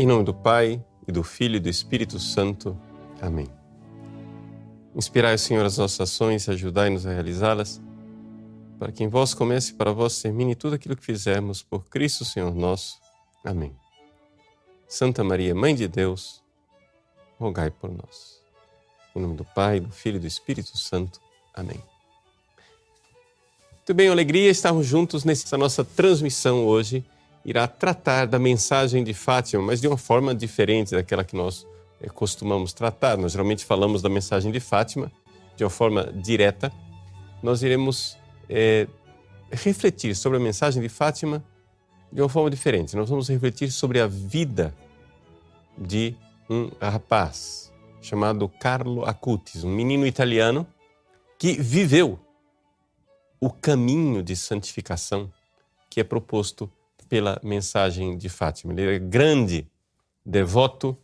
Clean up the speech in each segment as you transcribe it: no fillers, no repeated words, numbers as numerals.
Em nome do Pai, e do Filho e do Espírito Santo. Amém. Inspirai, Senhor, as nossas ações e ajudai-nos a realizá-las, para que em vós comece e para vós termine tudo aquilo que fizermos por Cristo, Senhor nosso. Amém. Santa Maria, Mãe de Deus, rogai por nós. Em nome do Pai, do Filho e do Espírito Santo. Amém. Muito bem, alegria estarmos juntos nessa nossa transmissão hoje. Irá tratar da mensagem de Fátima, mas de uma forma diferente daquela que nós costumamos tratar. Nós geralmente falamos da mensagem de Fátima de uma forma direta. Nós iremos refletir sobre a mensagem de Fátima de uma forma diferente. Nós vamos refletir sobre a vida de um rapaz chamado Carlo Acutis, um menino italiano que viveu o caminho de santificação que é proposto pela mensagem de Fátima. Ele é grande devoto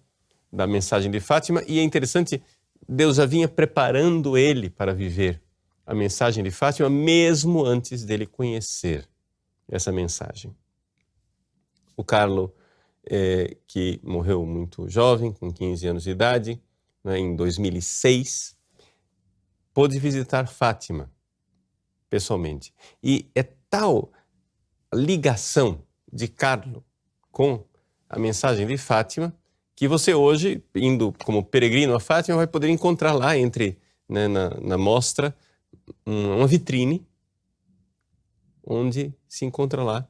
da mensagem de Fátima e é interessante, Deus já vinha preparando ele para viver a mensagem de Fátima mesmo antes dele conhecer essa mensagem. O Carlo, que morreu muito jovem, com 15 anos de idade, né, em 2006, pôde visitar Fátima pessoalmente. E é tal ligação de Carlo com a mensagem de Fátima que você hoje, indo como peregrino a Fátima, vai poder encontrar lá na mostra uma vitrine onde se encontra lá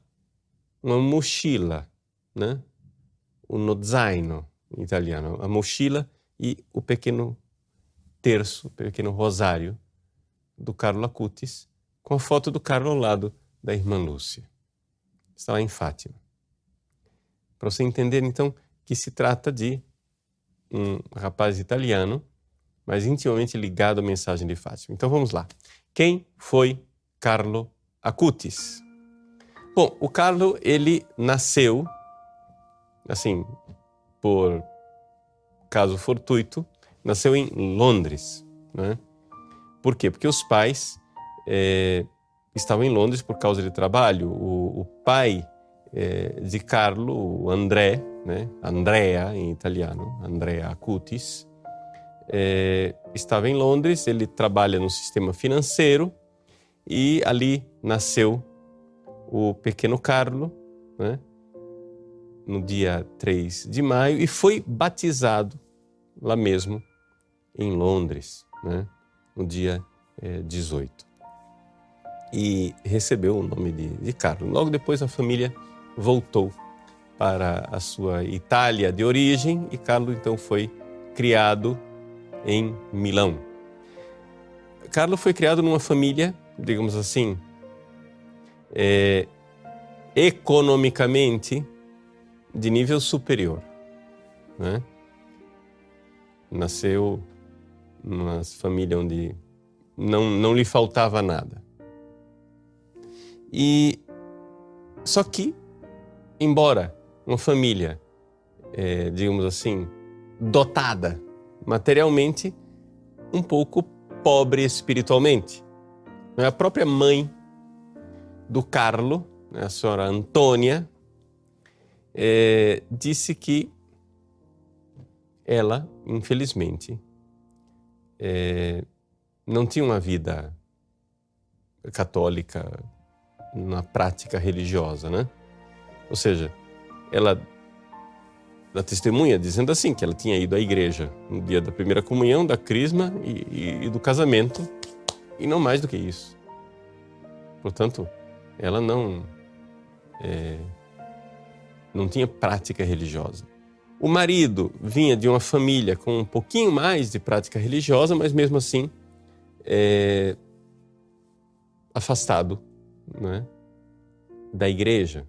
uma mochila, né? Uno zaino em italiano, a mochila e o pequeno terço, o pequeno rosário do Carlo Acutis, com a foto do Carlo ao lado da irmã Lúcia. Está lá em Fátima. Para você entender, então, que se trata de um rapaz italiano, mas intimamente ligado à mensagem de Fátima. Então vamos lá. Quem foi Carlo Acutis? Bom, o Carlo, ele nasceu, assim, por caso fortuito, nasceu em Londres, né? Por quê? Porque os pais estavam em Londres por causa de trabalho. O pai de Carlo, o André, né? Andrea em italiano, Andrea Acutis, estava em Londres. Ele trabalha no sistema financeiro e ali nasceu o pequeno Carlo, né? No dia 3 de maio, e foi batizado lá mesmo em Londres, né? No dia 18. E recebeu o nome de Carlo. Logo depois a família voltou para a sua Itália de origem e Carlo então foi criado em Milão. Carlo foi criado numa família, digamos assim, economicamente de nível superior, né? Nasceu numa família onde não lhe faltava nada. E só que, embora uma família, digamos assim, dotada materialmente, um pouco pobre espiritualmente. A própria mãe do Carlo, a senhora Antônia, disse que ela, infelizmente, não tinha uma vida católica na prática religiosa, né? Ou seja, ela dá testemunha dizendo assim, que ela tinha ido à igreja no dia da primeira comunhão, da crisma e do casamento, e não mais do que isso. Portanto, ela não tinha prática religiosa. O marido vinha de uma família com um pouquinho mais de prática religiosa, mas mesmo assim afastado, né, da igreja.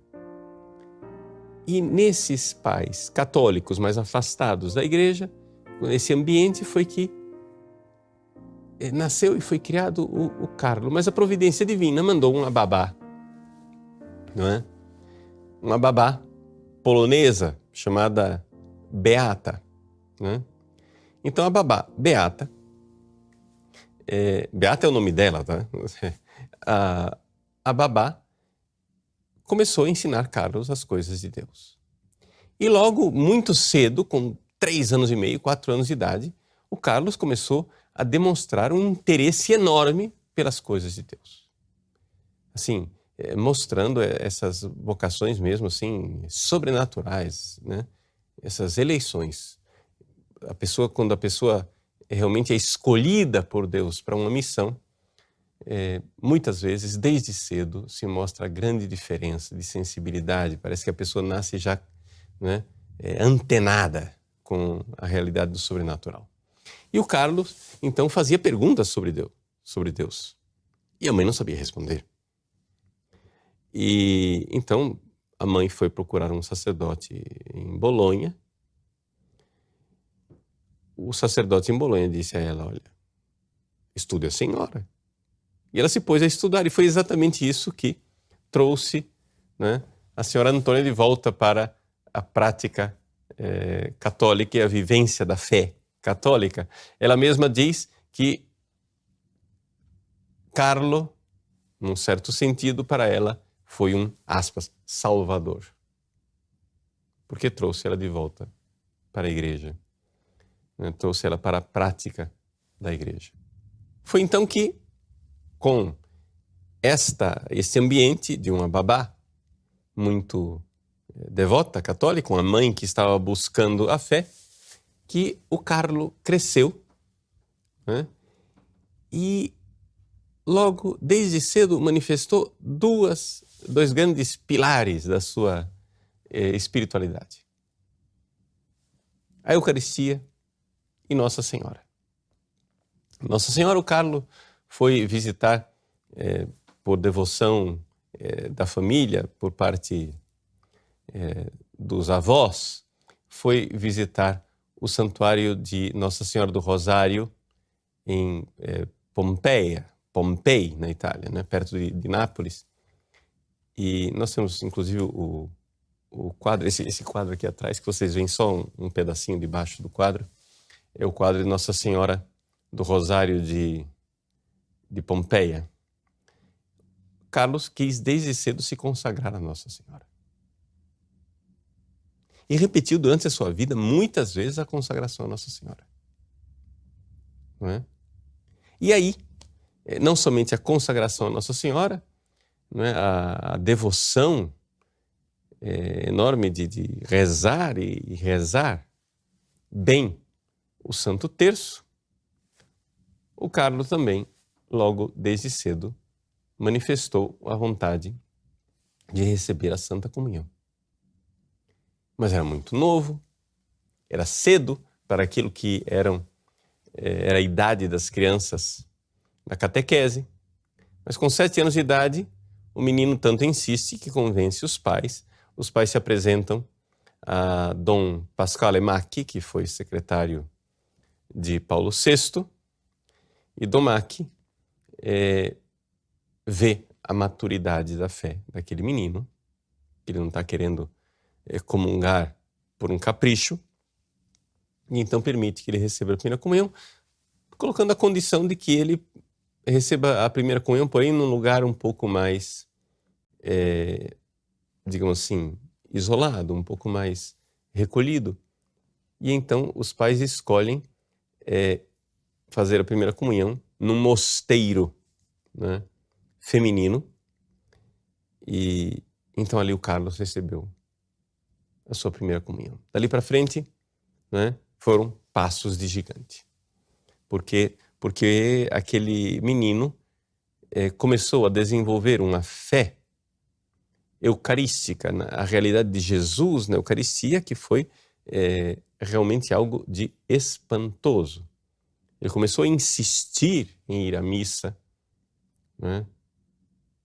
E nesses pais católicos, mais afastados da igreja, nesse ambiente foi que nasceu e foi criado o Carlo. Mas a providência divina mandou uma babá, não é? Uma babá polonesa chamada Beata, né? Então a babá Beata, Beata é o nome dela, tá? A babá começou a ensinar Carlos as coisas de Deus. E logo, muito cedo, com 3 anos e meio, 4 anos de idade, o Carlos começou a demonstrar um interesse enorme pelas coisas de Deus. Assim, mostrando essas vocações mesmo, assim, sobrenaturais, né? Essas eleições. Quando a pessoa realmente é escolhida por Deus para uma missão, muitas vezes, desde cedo, se mostra a grande diferença de sensibilidade. Parece que a pessoa nasce já, né, antenada com a realidade do sobrenatural. E o Carlos, então, fazia perguntas sobre Deus. E a mãe não sabia responder. E então a mãe foi procurar um sacerdote em Bolonha. O sacerdote em Bolonha disse a ela: olha, estude a senhora. E ela se pôs a estudar, e foi exatamente isso que trouxe, né, a senhora Antônia de volta para a prática católica e a vivência da fé católica. Ela mesma diz que Carlo, num certo sentido, para ela, foi um, aspas, salvador. Porque trouxe ela de volta para a igreja. Né? Trouxe ela para a prática da igreja. Foi então que, com esse ambiente de uma babá muito devota, católica, uma mãe que estava buscando a fé, que o Carlo cresceu, né? E logo, desde cedo, manifestou dois grandes pilares da sua espiritualidade: a Eucaristia e Nossa Senhora. Nossa Senhora, o Carlo foi visitar por devoção da família, por parte dos avós, foi visitar o santuário de Nossa Senhora do Rosário em Pompei, na Itália, né, perto de Nápoles. E nós temos, inclusive, o quadro, esse quadro aqui atrás, que vocês veem só um pedacinho debaixo do quadro, é o quadro de Nossa Senhora do Rosário de Pompeia. Carlos quis desde cedo se consagrar a Nossa Senhora. E repetiu durante a sua vida muitas vezes a consagração a Nossa Senhora. Não é? E aí, não somente a consagração a Nossa Senhora, não é? A devoção enorme de rezar e rezar bem o Santo Terço, o Carlos também, logo desde cedo, manifestou a vontade de receber a Santa Comunhão. Mas era muito novo, era cedo para aquilo que era a idade das crianças na catequese. Mas com 7 anos de idade, o menino tanto insiste que convence os pais. Os pais se apresentam a Dom Pasquale Macchi, que foi secretário de Paulo VI, e Dom Macchi vê a maturidade da fé daquele menino, que ele não está querendo comungar por um capricho, e então permite que ele receba a primeira comunhão, colocando a condição de que ele receba a primeira comunhão, porém num lugar um pouco mais, digamos assim, isolado, um pouco mais recolhido. E então os pais escolhem fazer a primeira comunhão num mosteiro, né, feminino. E então ali o Carlos recebeu a sua primeira comunhão. Dali para frente, né, foram passos de gigante. Porque aquele menino começou a desenvolver uma fé eucarística, a realidade de Jesus na Eucaristia, que foi realmente algo de espantoso. Ele começou a insistir em ir à missa, né,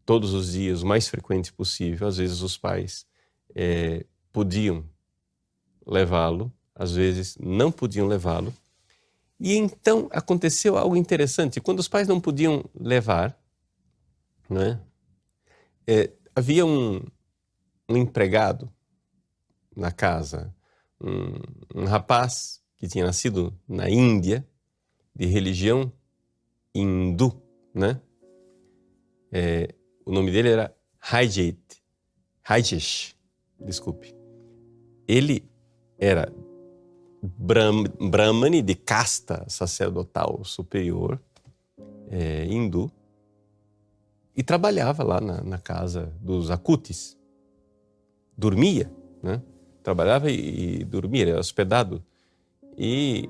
todos os dias, o mais frequente possível. Às vezes os pais podiam levá-lo, às vezes não podiam levá-lo. E então aconteceu algo interessante. Quando os pais não podiam levar, né, havia um empregado na casa, um rapaz que tinha nascido na Índia, de religião hindu, né? O nome dele era Rajesh, desculpe. Ele era Brahmani, de casta sacerdotal superior, hindu, e trabalhava lá na casa dos Akutis. Dormia, né? Trabalhava e dormia, era hospedado. E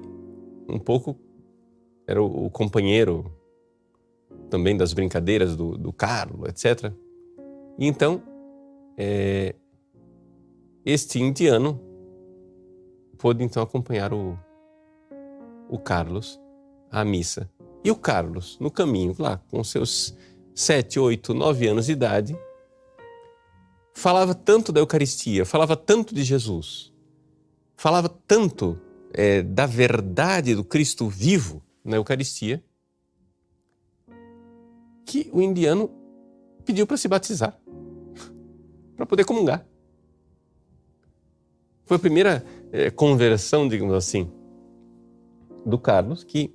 um pouco era o companheiro também das brincadeiras do Carlo, etc. E então, este indiano pôde então acompanhar o Carlos à missa. E o Carlos, no caminho, lá com seus 7, 8, 9 anos de idade, falava tanto da Eucaristia, falava tanto de Jesus, falava tanto da verdade do Cristo vivo na Eucaristia, que o indiano pediu para se batizar, para poder comungar. Foi a primeira conversão, digamos assim, do Carlos, que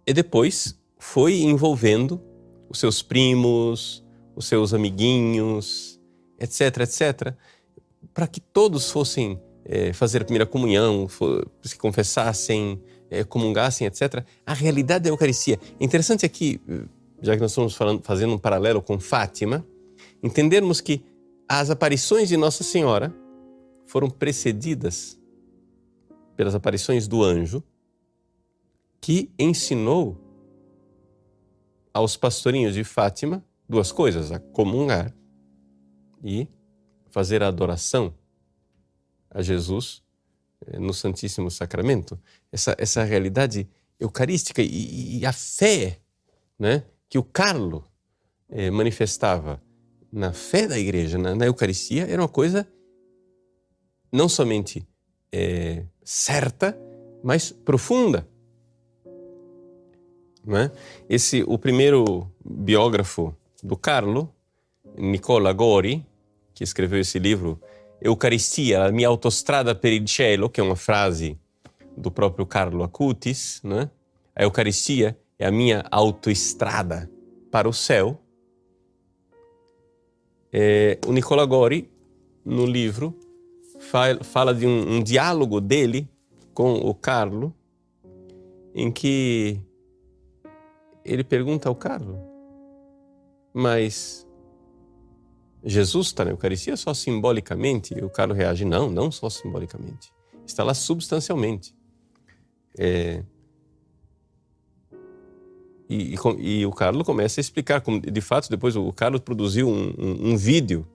depois foi envolvendo os seus primos, os seus amiguinhos, etc., etc., para que todos fossem fazer a primeira comunhão, se confessassem, comungassem, etc. A realidade da Eucaristia. Interessante aqui, já que nós estamos fazendo um paralelo com Fátima, entendermos que as aparições de Nossa Senhora foram precedidas pelas aparições do anjo, que ensinou aos pastorinhos de Fátima duas coisas: a comungar e fazer a adoração a Jesus no Santíssimo Sacramento. Essa realidade eucarística e a fé, né, que o Carlo manifestava na fé da igreja, na Eucaristia, era uma coisa não somente certa, mas profunda. Não é? O primeiro biógrafo do Carlo, Nicola Gori, que escreveu esse livro, Eucaristia, a mia autostrada per il cielo, que é uma frase do próprio Carlo Acutis, né? A Eucaristia é a minha autoestrada para o céu. O Nicola Gori, no livro, fala de um diálogo dele com o Carlo, em que ele pergunta ao Carlo: mas Jesus está na Eucaristia só simbolicamente? E o Carlo reage: não só simbolicamente. Está lá substancialmente. E o Carlo começa a explicar como, de fato, depois o Carlo produziu um vídeo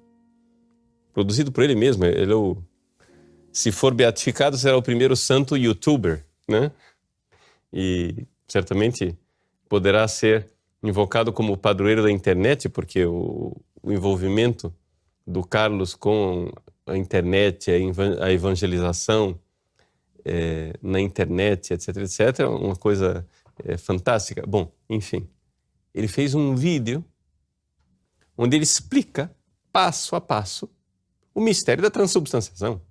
produzido por ele mesmo. Ele se for beatificado, será o primeiro santo youtuber, né? E certamente poderá ser invocado como o padroeiro da internet, porque o envolvimento do Carlos com a internet, a evangelização na internet, etc., etc., é uma coisa fantástica. Bom, enfim, ele fez um vídeo onde ele explica, passo a passo, o mistério da transubstanciação.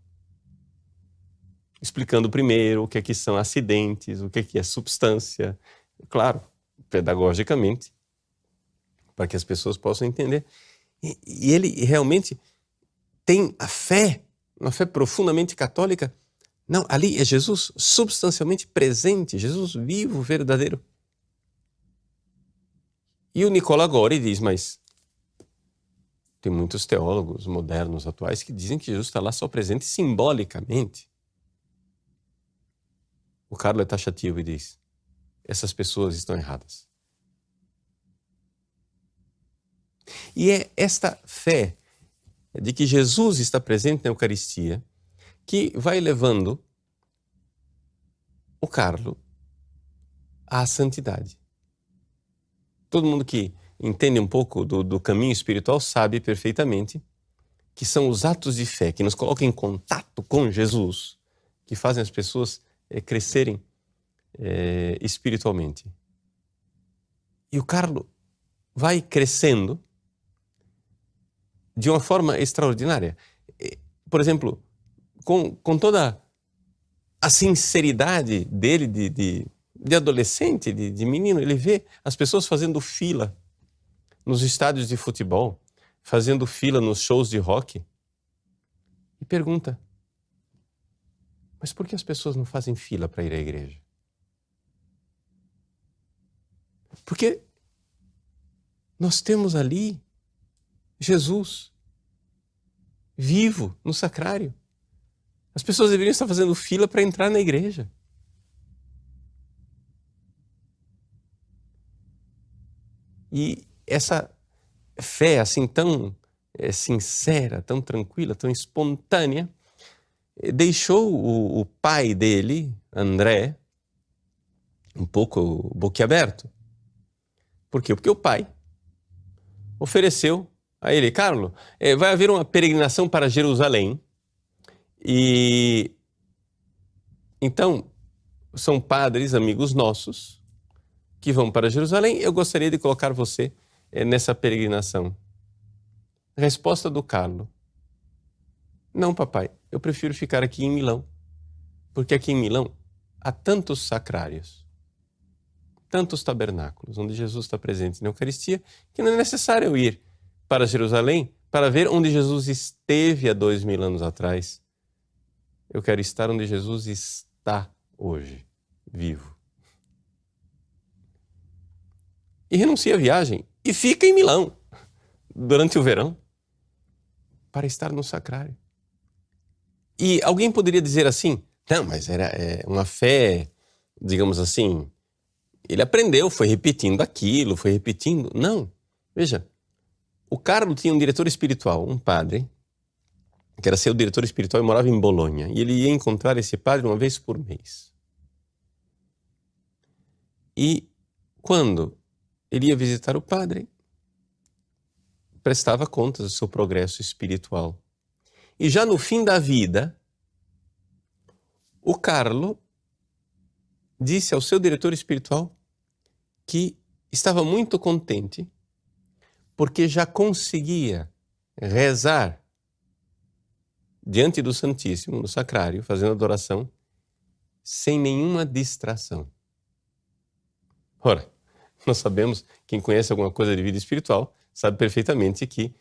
Explicando primeiro o que é que são acidentes, o que é substância, claro, pedagogicamente, para que as pessoas possam entender. E ele realmente tem a fé, uma fé profundamente católica. Não, ali é Jesus substancialmente presente, Jesus vivo, verdadeiro. E o Nicola Gori diz, mas tem muitos teólogos modernos, atuais, que dizem que Jesus está lá só presente simbolicamente. O Carlo é taxativo e diz, essas pessoas estão erradas. E é esta fé de que Jesus está presente na Eucaristia que vai levando o Carlo à santidade. Todo mundo que entende um pouco do caminho espiritual sabe perfeitamente que são os atos de fé que nos colocam em contato com Jesus que fazem as pessoas crescerem espiritualmente. E o Carlo vai crescendo de uma forma extraordinária. Por exemplo, com toda a sinceridade dele de adolescente, de menino, ele vê as pessoas fazendo fila nos estádios de futebol, fazendo fila nos shows de rock, e pergunta, Mas por que as pessoas não fazem fila para ir à igreja? Porque nós temos ali Jesus vivo no sacrário. As pessoas deveriam estar fazendo fila para entrar na igreja. E essa fé assim tão sincera, tão tranquila, tão espontânea, deixou o pai dele, André, um pouco boquiaberto. Por quê? Porque o pai ofereceu a ele: Carlo, vai haver uma peregrinação para Jerusalém e então são padres, amigos nossos, que vão para Jerusalém. Eu gostaria de colocar você nessa peregrinação. Resposta do Carlo: não, papai, eu prefiro ficar aqui em Milão, porque aqui em Milão há tantos sacrários, tantos tabernáculos, onde Jesus está presente na Eucaristia, que não é necessário eu ir para Jerusalém para ver onde Jesus esteve há 2000 anos atrás. Eu quero estar onde Jesus está hoje, vivo. E renuncia à viagem e fica em Milão durante o verão para estar no sacrário. E alguém poderia dizer assim: não, mas era uma fé, digamos assim, ele aprendeu, foi repetindo aquilo, foi repetindo. Não, veja, o Carlo tinha um diretor espiritual, um padre, que era seu diretor espiritual e morava em Bolonha. E ele ia encontrar esse padre uma vez por mês. E quando ele ia visitar o padre, prestava contas do seu progresso espiritual. E já no fim da vida, o Carlo disse ao seu diretor espiritual que estava muito contente porque já conseguia rezar diante do Santíssimo, no sacrário, fazendo adoração, sem nenhuma distração. Ora, nós sabemos, quem conhece alguma coisa de vida espiritual, sabe perfeitamente que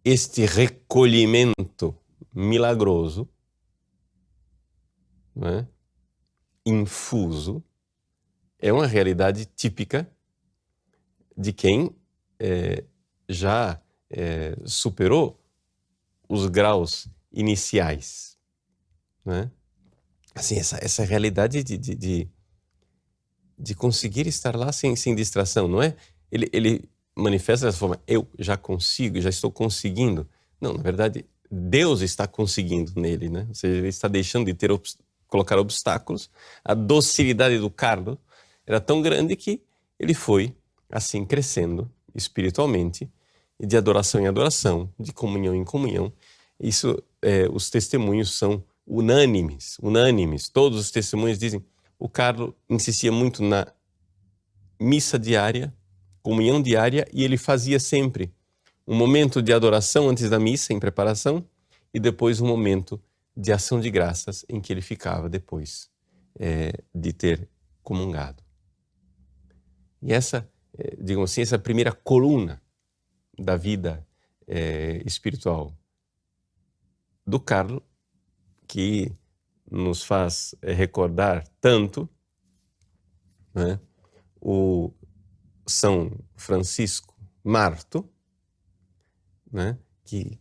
este recolhimento milagroso, não é, infuso, é uma realidade típica de quem já superou os graus iniciais, né? Assim, essa realidade de conseguir estar lá sem distração, não é? Ele manifesta dessa forma: eu já consigo, já estou conseguindo. Não, na verdade, Deus está conseguindo nele, né? Ou seja, ele está deixando de colocar obstáculos. A docilidade do Carlo era tão grande que ele foi, assim, crescendo espiritualmente, e de adoração em adoração, de comunhão em comunhão. Isso, os testemunhos são unânimes. Todos os testemunhos dizem: o Carlo insistia muito na missa diária, comunhão diária, e ele fazia sempre um momento de adoração antes da missa, em preparação, e depois um momento de ação de graças, em que ele ficava depois de ter comungado. E essa, digamos assim, essa primeira coluna da vida espiritual do Carlo, que nos faz recordar tanto, né, o São Francisco Marto, né, que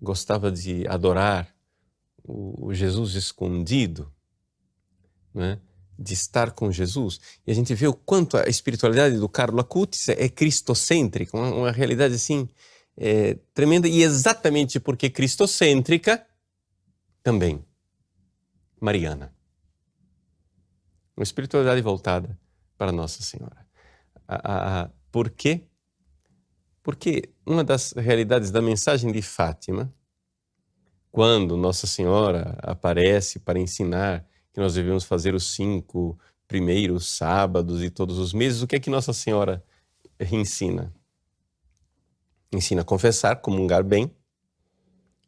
gostava de adorar o Jesus escondido, né, de estar com Jesus. E a gente vê o quanto a espiritualidade do Carlo Acutis é cristocêntrica, uma realidade assim tremenda, e exatamente porque cristocêntrica, também mariana. Uma espiritualidade voltada para Nossa Senhora. Por quê? Porque uma das realidades da mensagem de Fátima, quando Nossa Senhora aparece para ensinar que nós devemos fazer os 5 primeiros sábados e todos os meses, o que é que Nossa Senhora ensina? Ensina a confessar, comungar bem,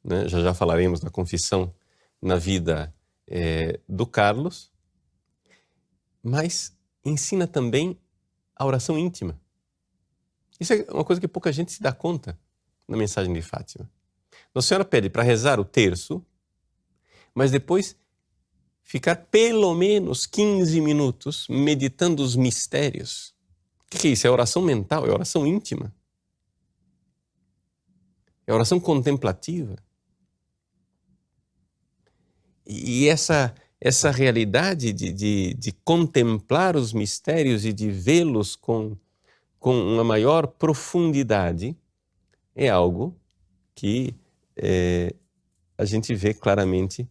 né? Já falaremos da confissão na vida do Carlos, mas ensina também a oração íntima. Isso é uma coisa que pouca gente se dá conta na mensagem de Fátima. Nossa Senhora pede para rezar o terço, mas depois ficar pelo menos 15 minutos meditando os mistérios. O que é isso? É oração mental, é oração íntima. É oração contemplativa. E essa realidade de contemplar os mistérios e de vê-los com uma maior profundidade é algo que a gente vê claramente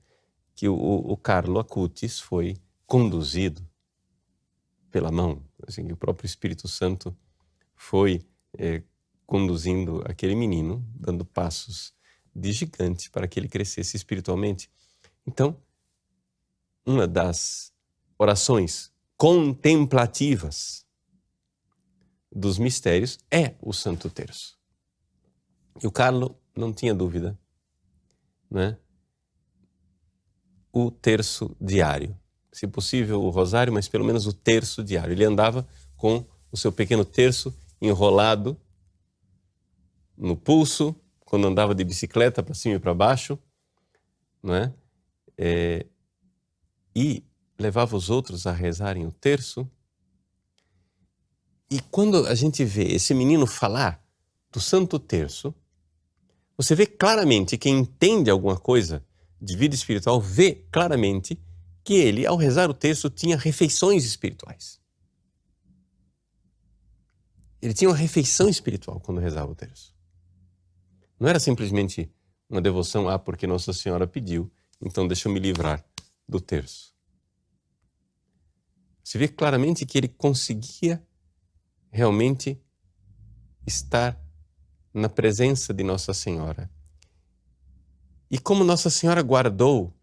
que o Carlo Acutis foi conduzido pela mão. Assim, o próprio Espírito Santo foi conduzindo aquele menino, dando passos de gigante para que ele crescesse espiritualmente. Então, uma das orações contemplativas dos mistérios é o Santo Terço. E o Carlo não tinha dúvida, né? O terço diário. Se possível, o rosário, mas pelo menos o terço diário. Ele andava com o seu pequeno terço enrolado no pulso, quando andava de bicicleta para cima e para baixo, não é? E levava os outros a rezarem o terço. E quando a gente vê esse menino falar do Santo Terço, você vê claramente, quem entende alguma coisa de vida espiritual, vê claramente que ele, ao rezar o terço, tinha refeições espirituais. Ele tinha uma refeição espiritual quando rezava o terço. Não era simplesmente uma devoção, porque Nossa Senhora pediu, então deixa eu me livrar do terço. Você vê claramente que ele conseguia realmente estar na presença de Nossa Senhora. E como Nossa Senhora guardou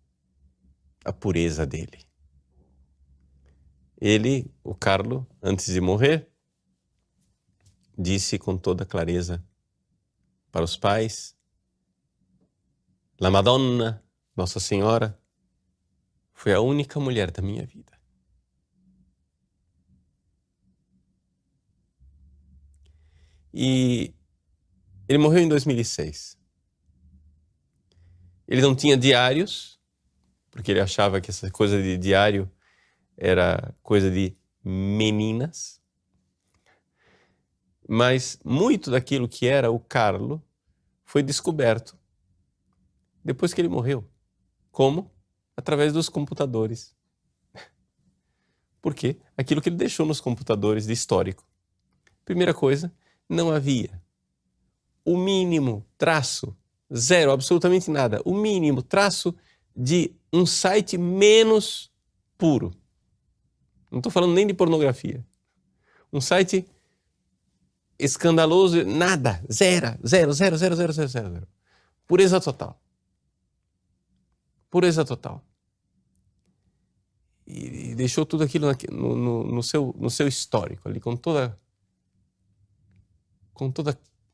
a pureza dele. Ele, o Carlo, antes de morrer, disse com toda clareza para os pais: La Madonna, Nossa Senhora, foi a única mulher da minha vida. E ele morreu em 2006. Ele não tinha diários, porque ele achava que essa coisa de diário era coisa de meninas. Mas muito daquilo que era o Carlo foi descoberto depois que ele morreu. Como? Através dos computadores. Por quê? Aquilo que ele deixou nos computadores de histórico. Primeira coisa, não havia o mínimo traço, zero, absolutamente nada, o mínimo traço de um site menos puro. Não estou falando nem de pornografia. Um site escandaloso, nada, zero. Pureza total. Pureza total. E deixou tudo aquilo no seu histórico, ali, com toda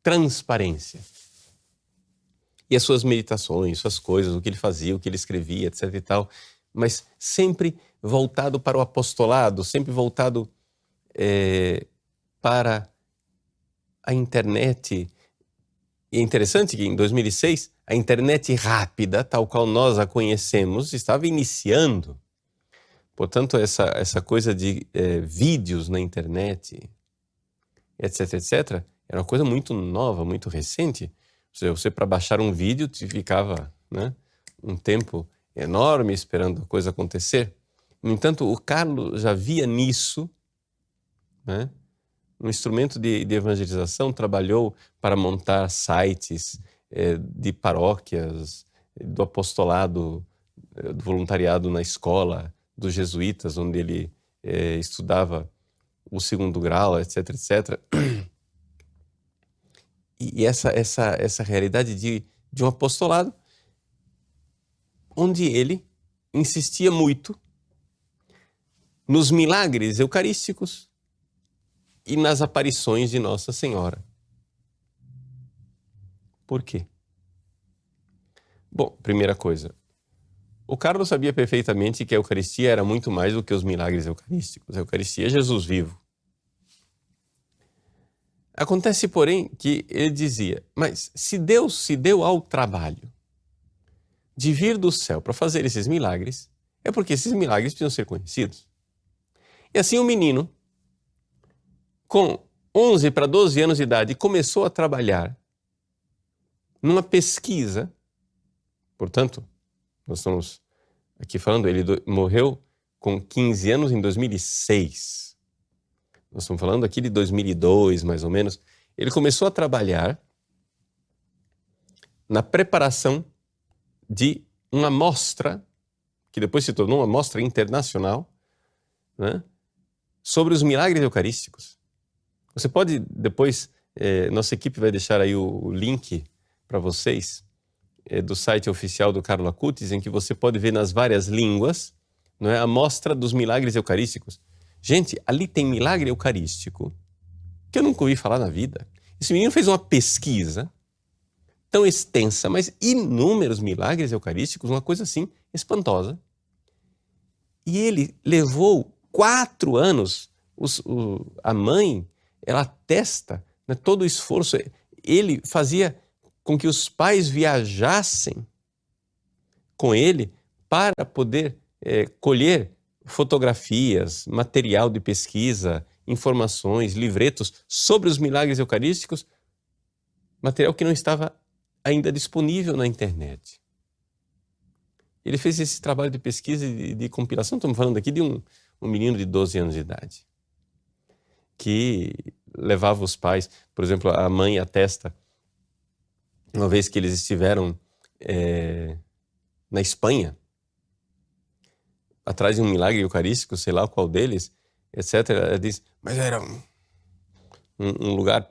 transparência. E as suas meditações, suas coisas, o que ele fazia, o que ele escrevia, etc e tal, mas sempre voltado para o apostolado, sempre voltado para a internet. E é interessante que em 2006, a internet rápida, tal qual nós a conhecemos, estava iniciando. Portanto, essa coisa de vídeos na internet, etc., era uma coisa muito nova, muito recente. Você para baixar um vídeo, ficava, né, um tempo enorme esperando a coisa acontecer. No entanto, o Carlo já via nisso, né, um instrumento de evangelização, trabalhou para montar sites de paróquias, do apostolado, do voluntariado na escola dos jesuítas, onde ele estudava o 2º grau, etc. E essa realidade de um apostolado onde ele insistia muito nos milagres eucarísticos e nas aparições de Nossa Senhora. Por quê? Bom, primeira coisa, o Carlo sabia perfeitamente que a Eucaristia era muito mais do que os milagres eucarísticos. A Eucaristia é Jesus vivo. Acontece, porém, que ele dizia, mas se Deus se deu ao trabalho de vir do céu para fazer esses milagres, É porque esses milagres precisam ser conhecidos. E assim o menino, com 11 para 12 anos de idade, começou a trabalhar numa pesquisa. Portanto, nós estamos aqui falando, ele morreu com 15 anos em 2006. Nós estamos falando aqui de 2002, mais ou menos. Ele começou a trabalhar na preparação de uma amostra, que depois se tornou uma amostra internacional, né, sobre os milagres eucarísticos. Você pode depois, nossa equipe vai deixar aí o link para vocês, do site oficial do Carlo Acutis, em que você pode ver nas várias línguas, não é, a amostra dos milagres eucarísticos. Gente, ali tem milagre eucarístico que eu nunca ouvi falar na vida. Esse menino fez uma pesquisa tão extensa, mas inúmeros milagres eucarísticos, uma coisa assim espantosa. E ele levou 4 anos, a mãe, ela atesta, né, todo o esforço. Ele fazia com que os pais viajassem com ele para poder colher fotografias, material de pesquisa, informações, livretos sobre os milagres eucarísticos, material que não estava ainda disponível na internet. Ele fez esse trabalho de pesquisa e de compilação. Estamos falando aqui de um menino de 12 anos de idade, que levava os pais, por exemplo, a mãe atesta, uma vez que eles estiveram na Espanha, atrás de um milagre eucarístico, sei lá qual deles, etc. Ela diz, mas era um lugar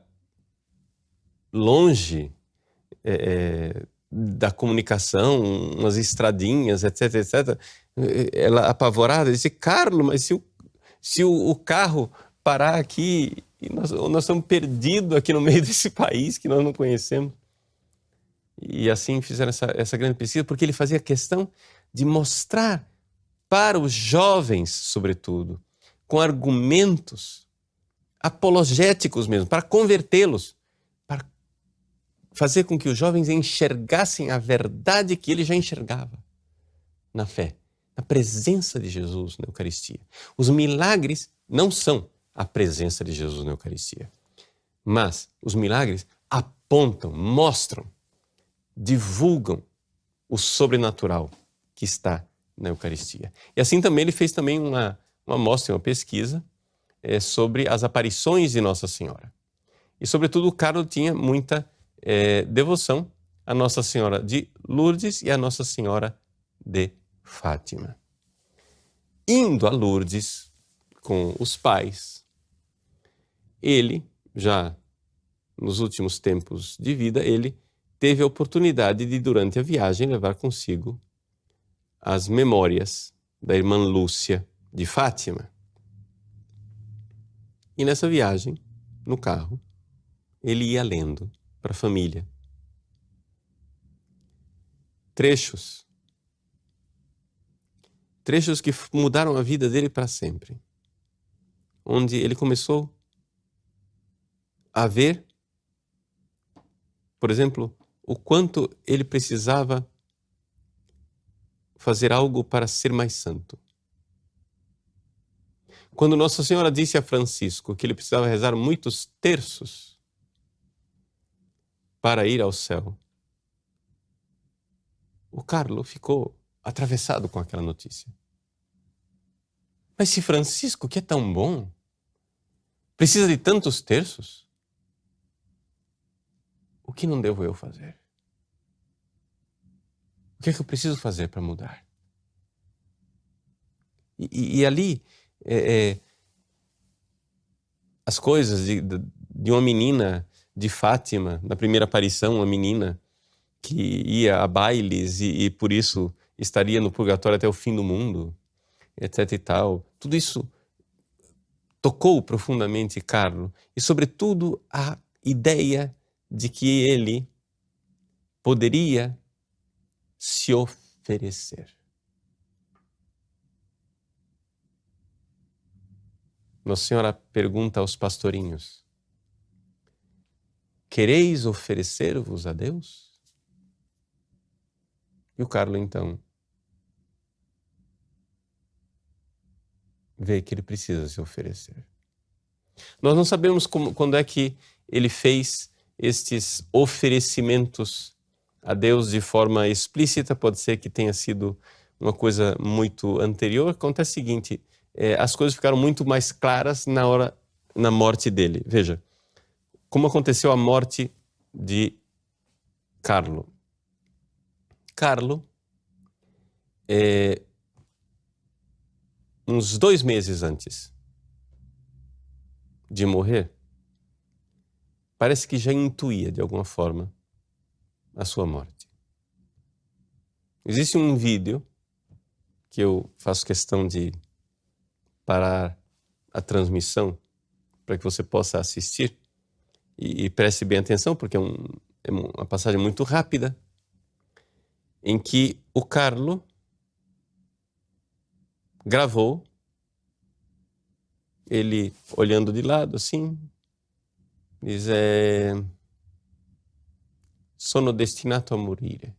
longe da comunicação, umas estradinhas, etc, etc. Ela apavorada disse, Carlo, mas se o carro parar aqui, e nós estamos perdidos aqui no meio desse país que nós não conhecemos. E assim fizeram essa grande pesquisa, porque ele fazia questão de mostrar para os jovens, sobretudo, com argumentos apologéticos mesmo, para convertê-los, para fazer com que os jovens enxergassem a verdade que ele já enxergava na fé, na presença de Jesus na Eucaristia. Os milagres não são a presença de Jesus na Eucaristia, mas os milagres apontam, mostram, divulgam o sobrenatural que está na Eucaristia. E assim também ele fez também uma amostra, uma pesquisa sobre as aparições de Nossa Senhora. E sobretudo o Carlo tinha muita devoção a Nossa Senhora de Lourdes e a Nossa Senhora de Fátima. Indo a Lourdes com os pais, ele, já nos últimos tempos de vida, ele teve a oportunidade de, durante a viagem, levar consigo as memórias da irmã Lúcia de Fátima. E nessa viagem, no carro, ele ia lendo para a família trechos que mudaram a vida dele para sempre, onde ele começou a ver, por exemplo, o quanto ele precisava fazer algo para ser mais santo. Quando Nossa Senhora disse a Francisco que ele precisava rezar muitos terços para ir ao céu, o Carlo ficou atravessado com aquela notícia. Mas se Francisco, que é tão bom, precisa de tantos terços, o que não devo eu fazer? O que é que eu preciso fazer para mudar? E ali, as coisas de uma menina de Fátima, na primeira aparição, uma menina que ia a bailes e por isso estaria no purgatório até o fim do mundo, etc e tal. Tudo isso tocou profundamente Carlo e, sobretudo, a ideia de que ele poderia se oferecer. Nossa Senhora pergunta aos pastorinhos, quereis oferecer-vos a Deus? E o Carlo, então, vê que ele precisa se oferecer. Nós não sabemos quando é que ele fez estes oferecimentos a Deus de forma explícita. Pode ser que tenha sido uma coisa muito anterior. Acontece o seguinte, as coisas ficaram muito mais claras na morte dele. Veja, como aconteceu a morte de Carlo. Carlo, uns 2 meses antes de morrer, parece que já intuía de alguma forma a sua morte. Existe um vídeo que eu faço questão de parar a transmissão para que você possa assistir e preste bem atenção, porque é uma passagem muito rápida, em que o Carlo gravou ele olhando de lado assim, diz: sono destinato a morire.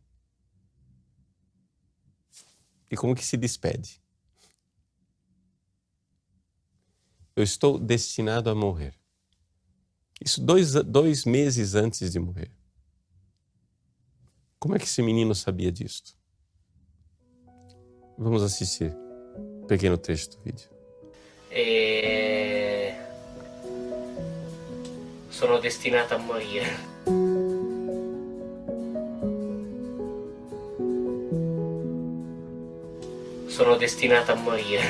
E como que se despede? Eu estou destinado a morrer. Isso 2 meses antes de morrer. Como é que esse menino sabia disso? Vamos assistir um pequeno trecho do vídeo. Sono destinato a morire. Sono destinato a morire.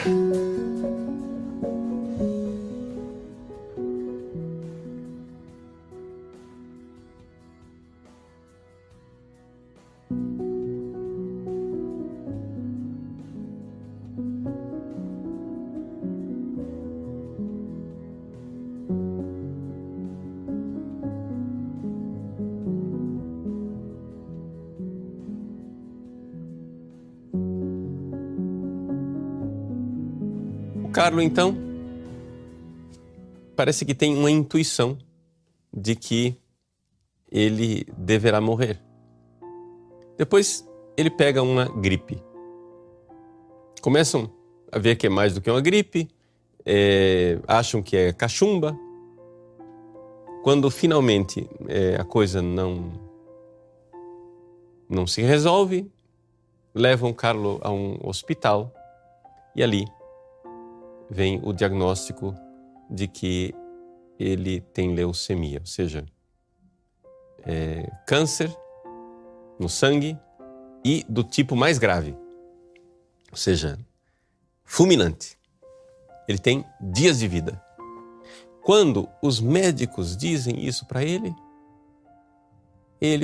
Carlo, então, parece que tem uma intuição de que ele deverá morrer. Depois, ele pega uma gripe. Começam a ver que é mais do que uma gripe, acham que é cachumba. Quando finalmente a coisa não se resolve, levam Carlo a um hospital e ali vem o diagnóstico de que ele tem leucemia, ou seja, câncer no sangue e do tipo mais grave, ou seja, fulminante. Ele tem dias de vida. Quando os médicos dizem isso para ele,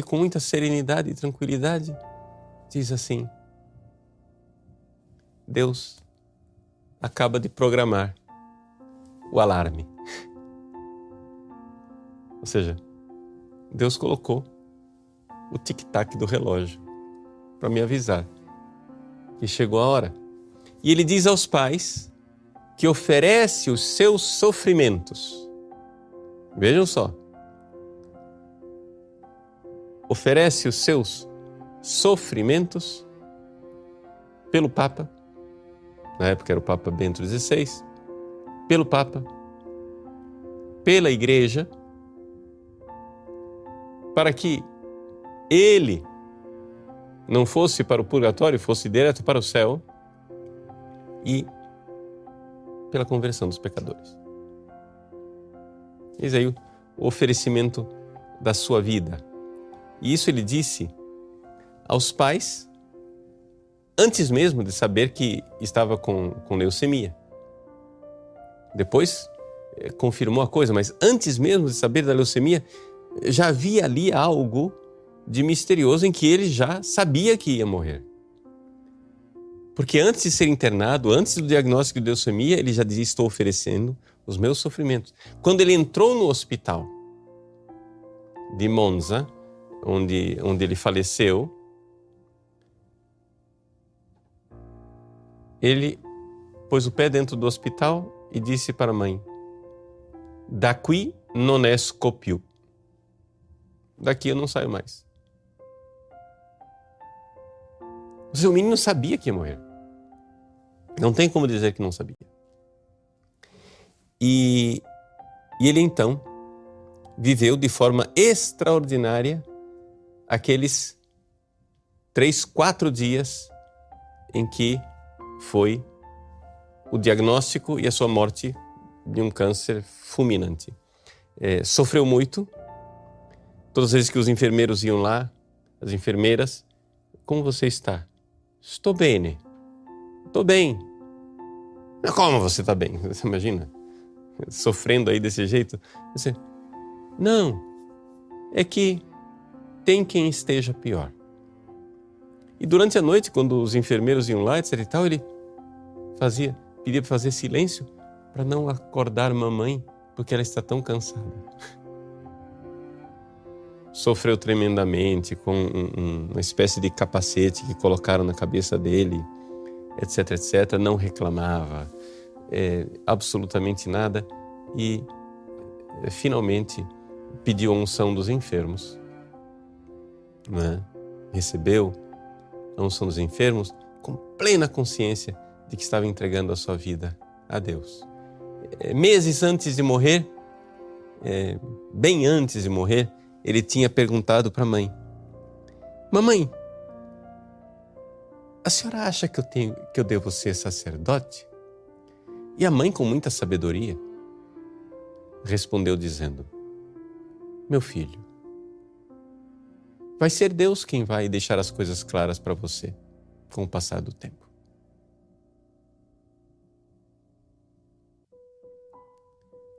com muita serenidade e tranquilidade, diz assim: Deus acaba de programar o alarme. Ou seja, Deus colocou o tic-tac do relógio para me avisar que chegou a hora. E ele diz aos pais que oferece os seus sofrimentos. Vejam só. Oferece os seus sofrimentos pelo Papa. Na época era o Papa Bento XVI, pelo Papa, pela Igreja, para que ele não fosse para o purgatório, fosse direto para o céu, e pela conversão dos pecadores. Eis aí o oferecimento da sua vida. E isso ele disse aos pais antes mesmo de saber que estava com leucemia. Depois confirmou a coisa, mas antes mesmo de saber da leucemia, já havia ali algo de misterioso em que ele já sabia que ia morrer. Porque antes de ser internado, antes do diagnóstico de leucemia, ele já dizia: estou oferecendo os meus sofrimentos. Quando ele entrou no hospital de Monza, onde ele faleceu, ele pôs o pé dentro do hospital e disse para a mãe: da qui non esco più. Daqui eu não saio mais. O seu menino sabia que ia morrer. Não tem como dizer que não sabia. E ele então viveu de forma extraordinária aqueles 3, 4 dias em que foi o diagnóstico e a sua morte de um câncer fulminante. Sofreu muito. Todas as vezes que os enfermeiros iam lá, as enfermeiras, como você está? Estou bem. Estou bem. Mas como você está bem? Você imagina? Sofrendo aí desse jeito. Você, não, é que tem quem esteja pior. E durante a noite, quando os enfermeiros iam lá, etc e tal, ele pedia para fazer silêncio para não acordar mamãe, porque ela está tão cansada. Sofreu tremendamente com uma espécie de capacete que colocaram na cabeça dele, etc, etc. Não reclamava absolutamente nada e finalmente pediu a unção dos enfermos, né? Recebeu a unção dos enfermos com plena consciência de que estava entregando a sua vida a Deus. Meses antes de morrer, bem antes de morrer, ele tinha perguntado para a mãe: mamãe, a senhora acha que eu devo ser sacerdote? E a mãe, com muita sabedoria, respondeu dizendo: meu filho, vai ser Deus quem vai deixar as coisas claras para você com o passar do tempo.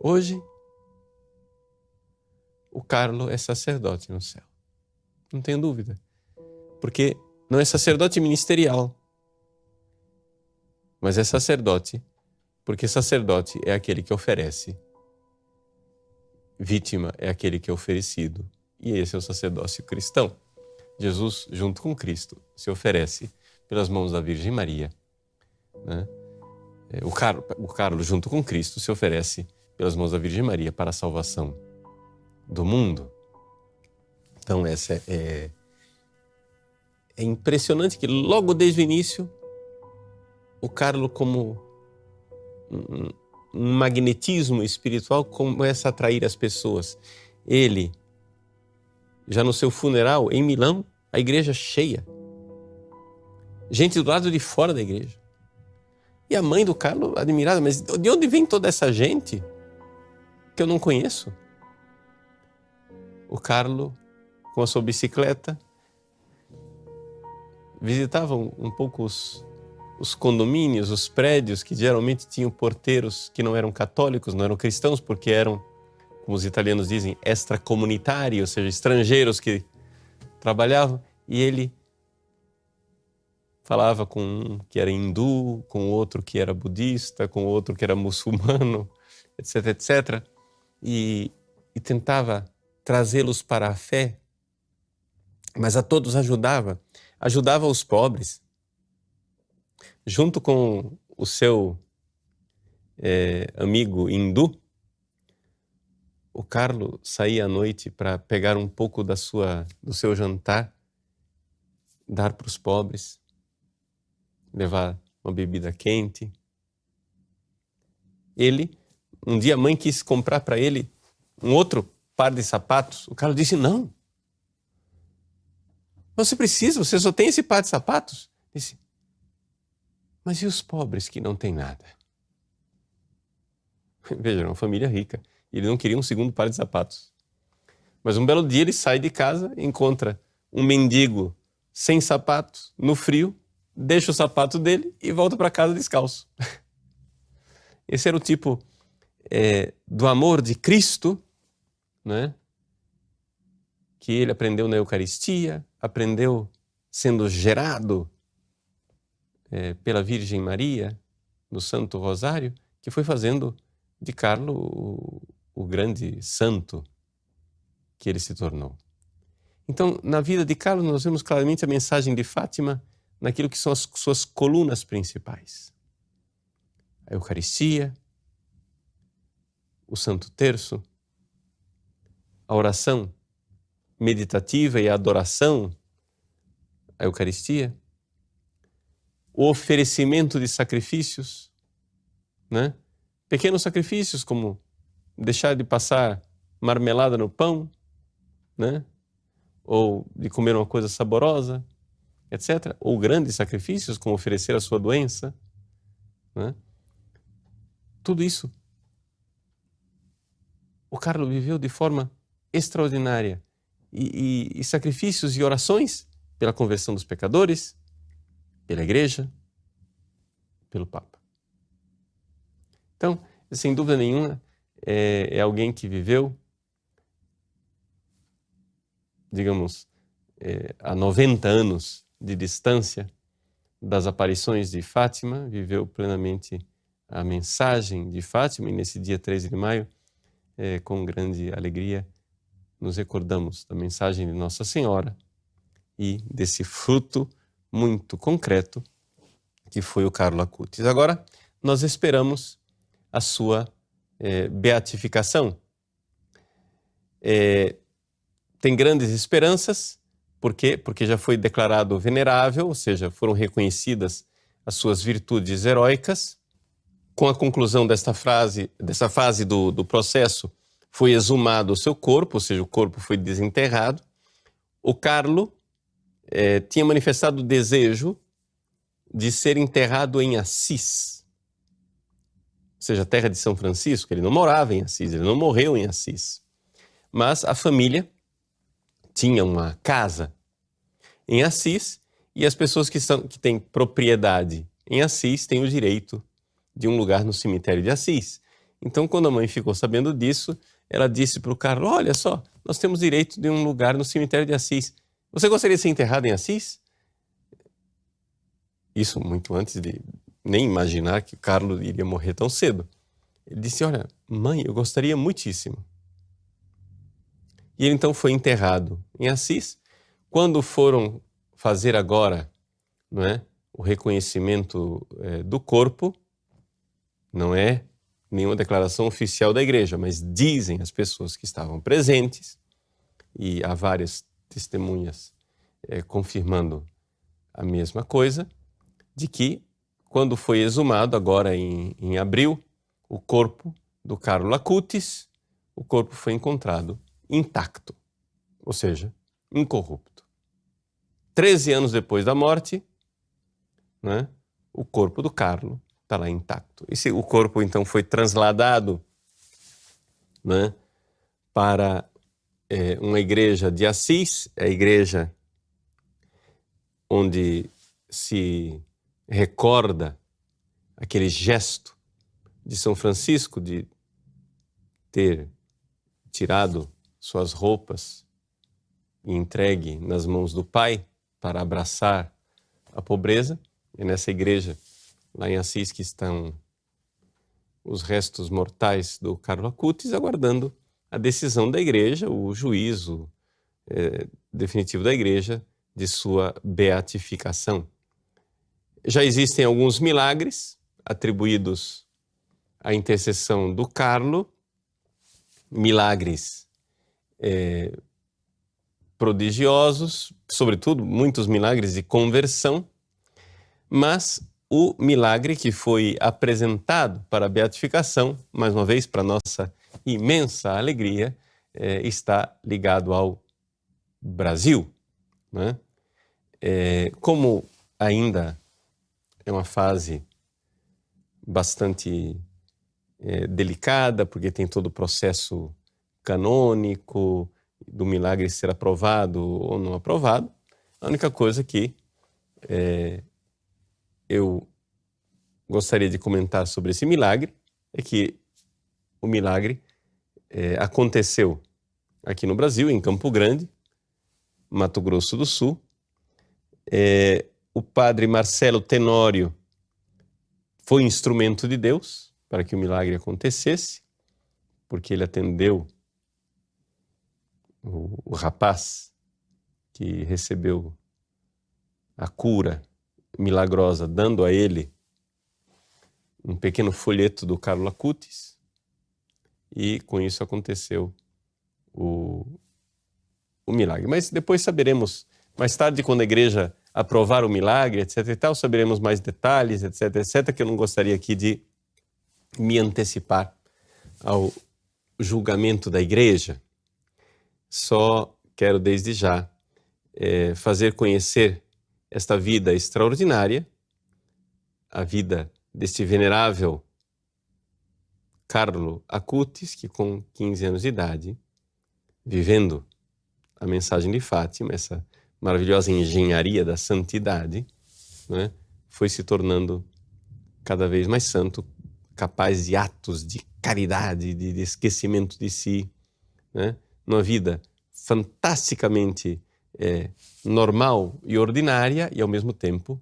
Hoje, o Carlo é sacerdote no céu. Não tenho dúvida. Porque não é sacerdote ministerial, mas é sacerdote porque sacerdote é aquele que oferece. Vítima é aquele que é oferecido. E esse é o sacerdócio cristão. Jesus, junto com Cristo, se oferece pelas mãos da Virgem Maria, né? O Carlo, junto com Cristo, se oferece pelas mãos da Virgem Maria para a salvação do mundo. Então, essa é impressionante que logo desde o início, o Carlo, como um magnetismo espiritual, começa a atrair as pessoas. Ele, já no seu funeral em Milão, a igreja cheia. Gente do lado de fora da igreja. E a mãe do Carlo admirada, mas de onde vem toda essa gente que eu não conheço? O Carlo, com a sua bicicleta, visitava um pouco os condomínios, os prédios que geralmente tinham porteiros que não eram católicos, não eram cristãos, porque eram, como os italianos dizem, extracomunitários, ou seja, estrangeiros que trabalhavam. E ele falava com um que era hindu, com outro que era budista, com outro que era muçulmano, etc, etc. E tentava trazê-los para a fé, mas a todos ajudava os pobres. Junto com o seu amigo hindu, o Carlo saía à noite para pegar um pouco do seu jantar, dar para os pobres, levar uma bebida quente. Um dia a mãe quis comprar para ele um outro par de sapatos. O Carlo disse: não. Você só tem esse par de sapatos? Disse: mas e os pobres que não têm nada? Veja, uma família rica. Ele não queria um segundo par de sapatos. Mas um belo dia ele sai de casa, encontra um mendigo sem sapatos, no frio, deixa o sapato dele e volta para casa descalço. Esse era o tipo do amor de Cristo, né? Que ele aprendeu na Eucaristia, aprendeu sendo gerado pela Virgem Maria, no Santo Rosário, que foi fazendo de Carlo o grande santo que ele se tornou. Então, na vida de Carlo, nós vemos claramente a mensagem de Fátima naquilo que são as suas colunas principais. A Eucaristia, o Santo Terço, a oração meditativa e a adoração à Eucaristia, o oferecimento de sacrifícios, né? Pequenos sacrifícios como deixar de passar marmelada no pão, né? Ou de comer uma coisa saborosa, etc. Ou grandes sacrifícios como oferecer a sua doença, né? Tudo isso o Carlo viveu de forma extraordinária. E sacrifícios e orações pela conversão dos pecadores, pela igreja, pelo Papa. Então, sem dúvida nenhuma, é alguém que viveu, digamos, a 90 anos de distância das aparições de Fátima, viveu plenamente a mensagem de Fátima, e nesse dia 13 de maio, com grande alegria, nos recordamos da mensagem de Nossa Senhora e desse fruto muito concreto que foi o Carlo Acutis. Agora, nós esperamos a sua beatificação. Tem grandes esperanças, por quê? Porque já foi declarado venerável, ou seja, foram reconhecidas as suas virtudes heróicas. Com a conclusão dessa fase do processo, foi exumado o seu corpo, ou seja, o corpo foi desenterrado. O Carlo tinha manifestado o desejo de ser enterrado em Assis, ou seja, a terra de São Francisco. Ele não morava em Assis, ele não morreu em Assis. Mas a família tinha uma casa em Assis e as pessoas que têm propriedade em Assis têm o direito de um lugar no cemitério de Assis. Então, quando a mãe ficou sabendo disso, ela disse para o Carlo: olha só, nós temos direito de um lugar no cemitério de Assis. Você gostaria de ser enterrado em Assis? Isso muito antes de nem imaginar que o Carlo iria morrer tão cedo. Ele disse: olha, mãe, eu gostaria muitíssimo. E ele então foi enterrado em Assis. Quando foram fazer agora, não é, o reconhecimento do corpo, não é nenhuma declaração oficial da igreja, mas dizem as pessoas que estavam presentes, e há várias testemunhas confirmando a mesma coisa, de que quando foi exumado, agora em abril, o corpo do Carlo Acutis, o corpo foi encontrado intacto, ou seja, incorrupto. 13 anos depois da morte, né, o corpo do Carlo está lá intacto. O corpo, então, foi trasladado, né, para uma igreja de Assis, a igreja onde se recorda aquele gesto de São Francisco de ter tirado suas roupas e entregue nas mãos do Pai para abraçar a pobreza. É nessa igreja, lá em Assis, que estão os restos mortais do Carlo Acutis, aguardando a decisão da igreja, o juízo definitivo da igreja de sua beatificação. Já existem alguns milagres atribuídos à intercessão do Carlo, milagres prodigiosos, sobretudo muitos milagres de conversão, mas o milagre que foi apresentado para a beatificação, mais uma vez, para nossa imensa alegria, está ligado ao Brasil, né? Como ainda é uma fase bastante delicada, porque tem todo o processo canônico do milagre ser aprovado ou não aprovado, a única coisa que eu gostaria de comentar sobre esse milagre é que o milagre aconteceu aqui no Brasil, em Campo Grande, Mato Grosso do Sul. O padre Marcelo Tenório foi instrumento de Deus para que o milagre acontecesse, porque ele atendeu o rapaz que recebeu a cura milagrosa, dando a ele um pequeno folheto do Carlo Acutis, e com isso aconteceu o milagre. Mas depois saberemos, mais tarde, quando a igreja aprovar o milagre, etc e tal, saberemos mais detalhes, etc, etc, que eu não gostaria aqui de me antecipar ao julgamento da igreja, só quero desde já fazer conhecer esta vida extraordinária, a vida deste venerável Carlo Acutis, que com 15 anos de idade, vivendo a mensagem de Fátima, essa maravilhosa engenharia da santidade, né, foi se tornando cada vez mais santo, capaz de atos de caridade, de esquecimento de si, né, numa vida fantasticamente normal e ordinária e, ao mesmo tempo,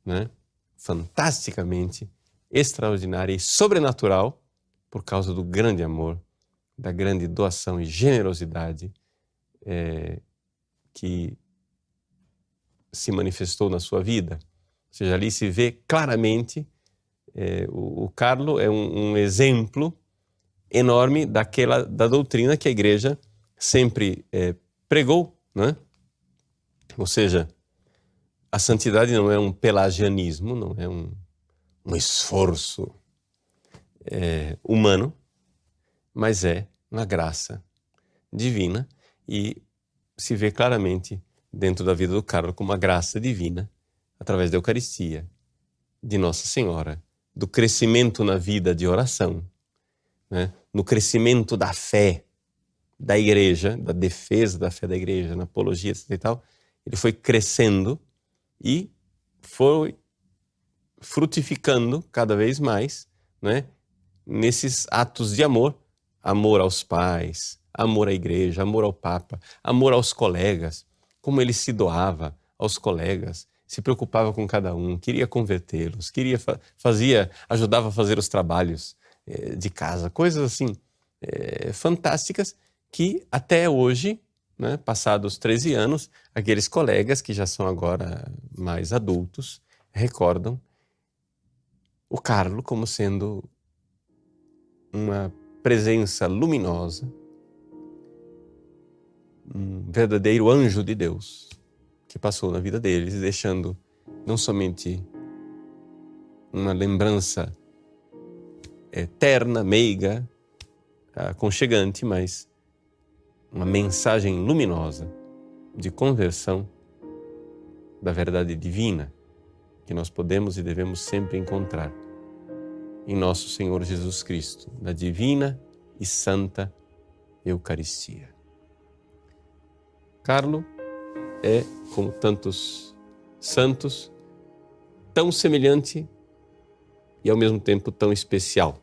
né, fantasticamente extraordinária e sobrenatural por causa do grande amor, da grande doação e generosidade que se manifestou na sua vida. Ou seja, ali se vê claramente o Carlo é um exemplo enorme da doutrina que a igreja sempre pregou, né? Ou seja, a santidade não é um pelagianismo, não é um esforço humano, mas é uma graça divina e se vê claramente dentro da vida do Carlo como uma graça divina através da Eucaristia, de Nossa Senhora, do crescimento na vida de oração, né? No crescimento da fé da igreja, da defesa da fé da igreja, na apologia, etc. e tal. Ele foi crescendo e foi frutificando cada vez mais, né, nesses atos de amor, amor aos pais, amor à igreja, amor ao Papa, amor aos colegas, como ele se doava aos colegas, se preocupava com cada um, queria convertê-los, ajudava a fazer os trabalhos de casa, coisas assim fantásticas que até hoje, né, passados 13 anos, aqueles colegas que já são agora mais adultos recordam o Carlo como sendo uma presença luminosa, um verdadeiro anjo de Deus que passou na vida deles, deixando não somente uma lembrança eterna, meiga, aconchegante, mas uma mensagem luminosa de conversão da verdade divina que nós podemos e devemos sempre encontrar em nosso Senhor Jesus Cristo, na divina e santa Eucaristia. Carlo é, como tantos santos, tão semelhante e ao mesmo tempo tão especial,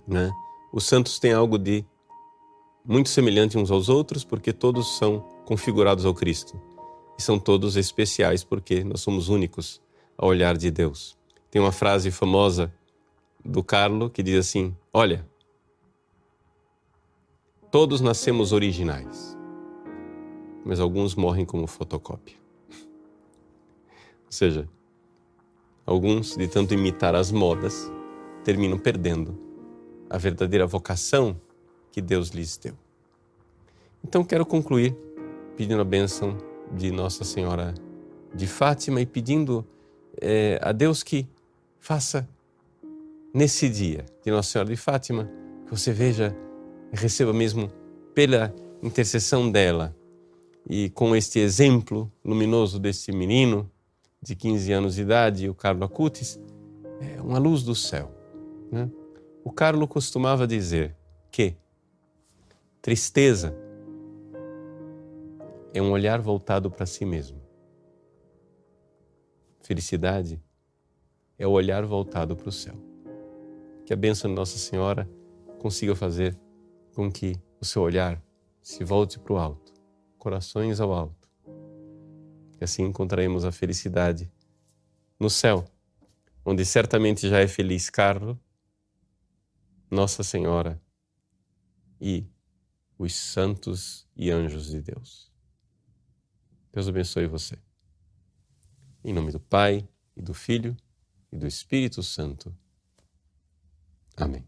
né? Os santos têm algo de muito semelhante uns aos outros porque todos são configurados ao Cristo e são todos especiais porque nós somos únicos ao olhar de Deus. Tem uma frase famosa do Carlo que diz assim: olha, todos nascemos originais, mas alguns morrem como fotocópia. Ou seja, alguns, de tanto imitar as modas, terminam perdendo a verdadeira vocação que Deus lhes deu. Então quero concluir pedindo a bênção de Nossa Senhora de Fátima e pedindo a Deus que faça nesse dia de Nossa Senhora de Fátima, que você veja e receba mesmo pela intercessão dela e com este exemplo luminoso desse menino de 15 anos de idade, o Carlo Acutis, uma luz do céu, né? O Carlo costumava dizer que tristeza é um olhar voltado para si mesmo. Felicidade é o olhar voltado para o céu. Que a bênção de Nossa Senhora consiga fazer com que o seu olhar se volte para o alto, corações ao alto. E assim encontraremos a felicidade no céu, onde certamente já é feliz Carlo, Nossa Senhora e os santos e anjos de Deus. Deus abençoe você. Em nome do Pai, e do Filho, e do Espírito Santo. Amém.